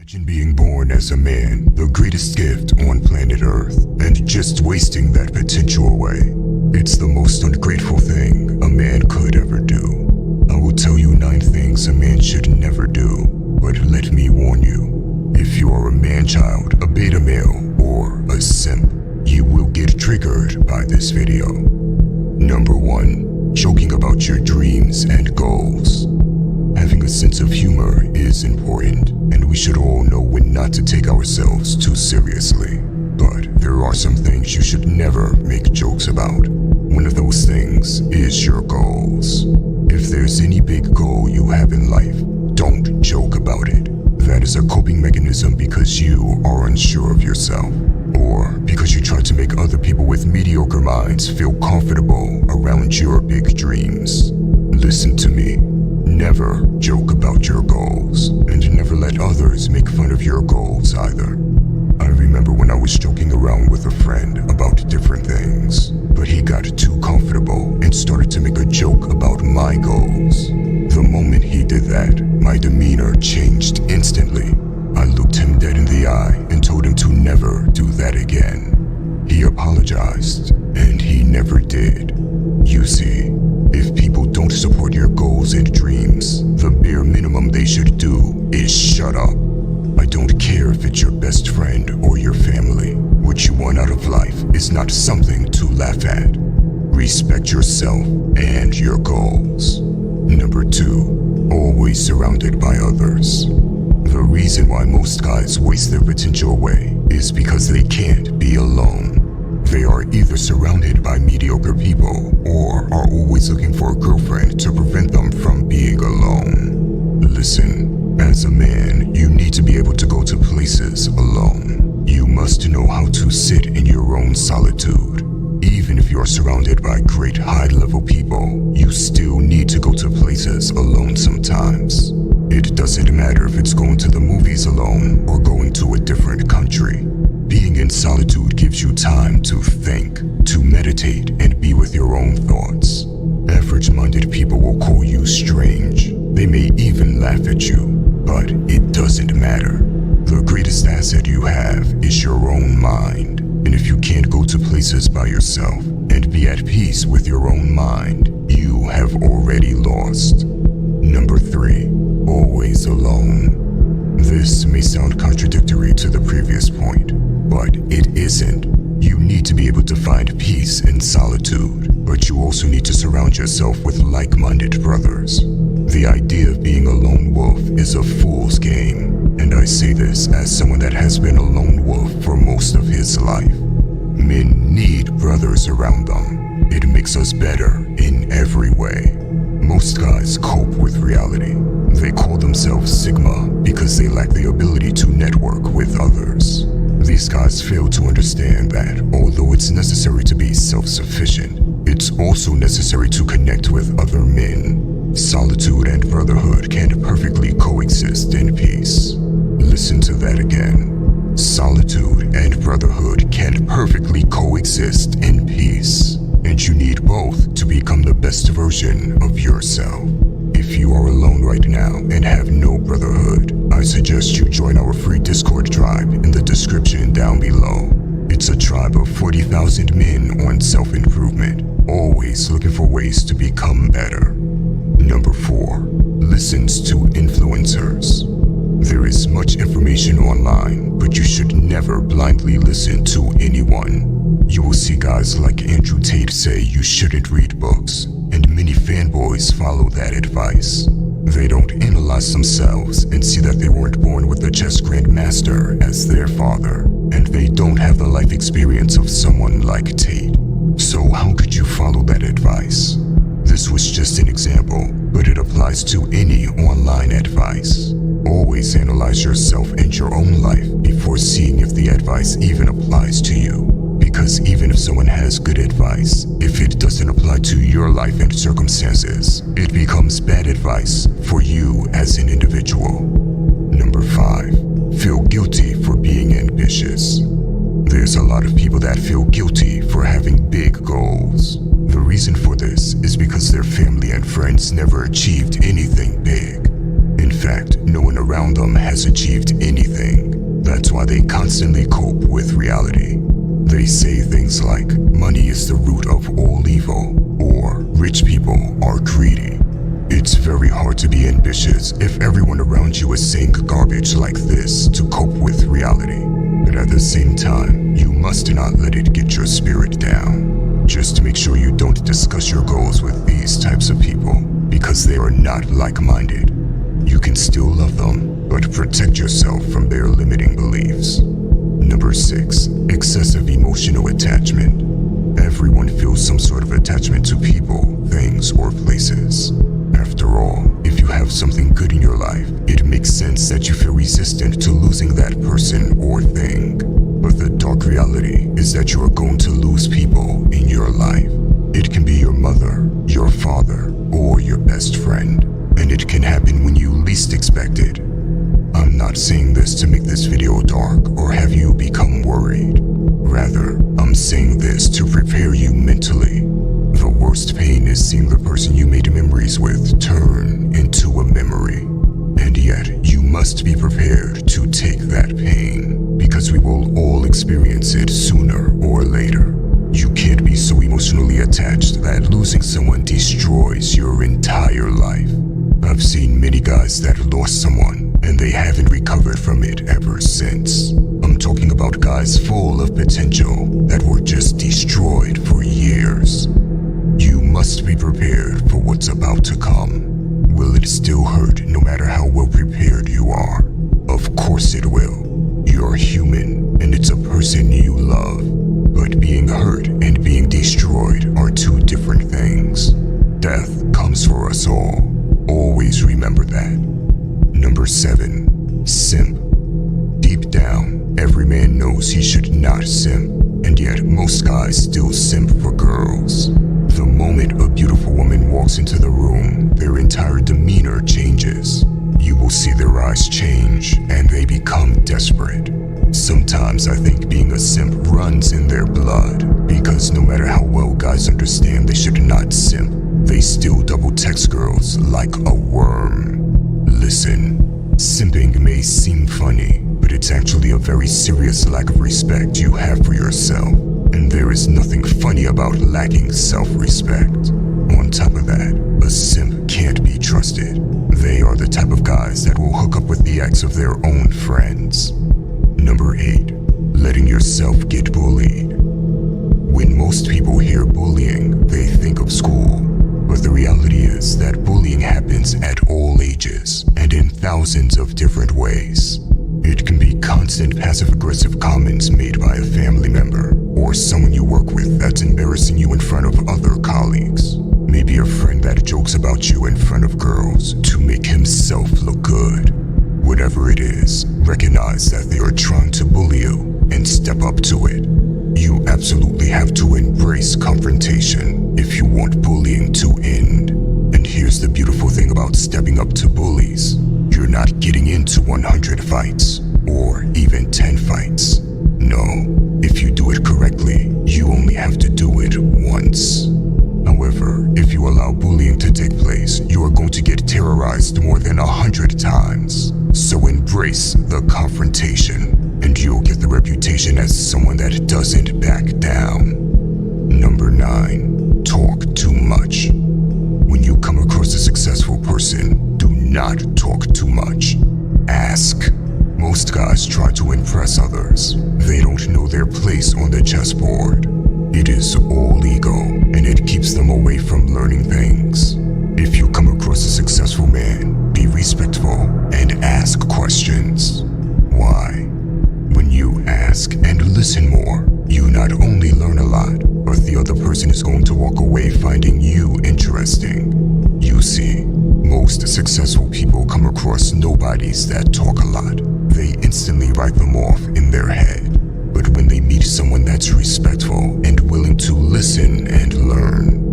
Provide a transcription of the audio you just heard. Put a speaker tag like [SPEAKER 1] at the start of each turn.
[SPEAKER 1] Imagine being born as a man, the greatest gift on planet Earth, and just wasting that potential away. It's the most ungrateful thing a man could ever do. I will tell you 9 things a man should never do, but let me warn you. If you are a man-child, a beta male, or a simp, you will get triggered by this video. Number 1. Joking about your dreams and goals. Having a sense of humor is important, and we should all know when not to take ourselves too seriously. But there are some things you should never make jokes about. One of those things is your goals. If there's any big goal you have in life, don't joke about it. That is a coping mechanism because you are unsure of yourself, or because you try to make other people with mediocre minds feel comfortable around your big dreams. Listen to me. Never joke about your goals, and never let others make fun of your goals either. I remember when I was joking around with a friend about different things, but he got too comfortable and started to make a joke about my goals. The moment he did that, my demeanor changed instantly. I looked him dead in the eye and told him to never do that again. He apologized, and he never did. You see, if people don't support your goals and dreams, the bare minimum they should do is shut up. I don't care if it's your best friend or your family. What you want out of life is not something to laugh at. Respect yourself and your goals. Number 2. Always surrounded by others. The reason why most guys waste their potential away is because they can't be alone. They are either surrounded by mediocre people or are always looking for a girlfriend to prevent them from being alone. Listen, as a man, you need to be able to go to places alone. You must know how to sit in your own solitude. Even if you are surrounded by great high-level people, you still need to go to places alone sometimes. It doesn't matter if it's going to the movies alone or going to a different country. Being in solitude gives you time to think, to meditate, and be with your own thoughts. Average-minded people will call you strange. They may even laugh at you, but it doesn't matter. The greatest asset you have is your own mind. And if you can't go to places by yourself and be at peace with your own mind, you have already lost. Number 3. Always alone. This may sound contradictory to the previous point, but it isn't. You need to be able to find peace in solitude, but you also need to surround yourself with like-minded brothers. The idea of being a lone wolf is a fool's game, and I say this as someone that has been a lone wolf for most of his life. Men need brothers around them. It makes us better in every way. Most guys cope with reality. They call themselves Sigma because they lack the ability to network with others. These guys fail to understand that although it's necessary to be self-sufficient, it's also necessary to connect with other men. Solitude and brotherhood can perfectly coexist in peace. Listen to that again. Solitude and brotherhood can perfectly coexist in peace, and you need both to become the best version of yourself. If you are alone right now and have no brotherhood, I suggest you join our free Discord tribe in the description down below. It's a tribe of 40,000 men on self-improvement, always looking for ways to become better. Number 4. Listens to influencers. There is much information online, but you should never blindly listen to anyone. You will see guys like Andrew Tate say you shouldn't read books, and many fanboys follow that advice. They don't analyze themselves and see that they weren't born with a chess grandmaster as their father, and they don't have the life experience of someone like Tate. So how could you follow that advice? This was just an example, but it applies to any online advice. Always analyze yourself and your own life before seeing if the advice even applies to you. Because even if someone has good advice, if it doesn't apply to your life and circumstances, it becomes bad advice for you as an individual. Number 5. Feel guilty for being ambitious. There's a lot of people that feel guilty for having big goals. The reason for this is because their family and friends never achieved anything big. In fact, no one around them has achieved anything. why they constantly cope with reality. They say things like, money is the root of all evil, or rich people are greedy. It's very hard to be ambitious if everyone around you is saying garbage like this to cope with reality. But at the same time, you must not let it get your spirit down. Just make sure you don't discuss your goals with these types of people, because they are not like-minded. You can still love them, but protect yourself from their limiting beliefs. Number 6, excessive emotional attachment. Everyone feels some sort of attachment to people, things, or places. After all, if you have something good in your life, it makes sense that you feel resistant to losing that person or thing. But the dark reality is that you are going to lose people in your life. It can be your mother, your father, or your best friend. And it can happen when you least expect it. I'm not saying this to make this video dark or have you become worried. Rather, I'm saying this to prepare you mentally. The worst pain is seeing the person you made memories with turn into a memory. And yet, you must be prepared to take that pain, because we will all experience it sooner or later. You can't be so emotionally attached that losing someone destroys your entire life. I've seen many guys that lost someone, and they haven't recovered from it ever since. I'm talking about guys full of potential that were just destroyed for years. You must be prepared for what's about to come. Will it still hurt no matter how well prepared you are? Of course it will. You're human, and it's a person you love. But being hurt and being destroyed are two different things. Death comes for us all. Always remember that. Number 7, simp. Deep down, every man knows he should not simp, and yet most guys still simp for girls. The moment a beautiful woman walks into the room, their entire demeanor changes. You will see their eyes change, and they become desperate. Sometimes I think being a simp runs in their blood, because no matter how well guys understand they should not simp, they still double text girls like a worm. Listen, simping may seem funny, but it's actually a very serious lack of respect you have for yourself. And there is nothing funny about lacking self-respect. On top of that, a simp can't be trusted. They are the type of guys that will hook up with the ex of their own friends. Number 8, letting yourself get bullied. When most people hear bullying, they think of school. But the reality is that bullying happens at all ages and in thousands of different ways. It can be constant passive-aggressive comments made by a family member or someone you work with that's embarrassing you in front of other colleagues. Maybe a friend that jokes about you in front of girls to make himself look good. Whatever it is, recognize that they are trying to bully you and step up to it. You absolutely have to embrace confrontation if you want bullying to end. And here's the beautiful thing about stepping up to bullies. You're not getting into 100 fights, or even 10 fights. No, if you do it correctly, you only have to do it once. However, if you allow bullying to take place, you are going to get terrorized more than 100 times. So embrace the confrontation, and you'll get the reputation as someone that doesn't back down. Number 9, talk too much. When you come across a successful person, do not talk too much. Ask. Most guys try to impress others. They don't know their place on the chessboard. It is all ego, and it keeps them away from learning things. If you come across a successful man, be respectful and ask questions. Why? When you ask and listen more, you not only learn a lot, but the other person is going to walk away finding you interesting. You see, most successful people come across nobodies that talk a lot. They instantly write them off in their head. But when they meet someone that's respectful and willing to listen and learn,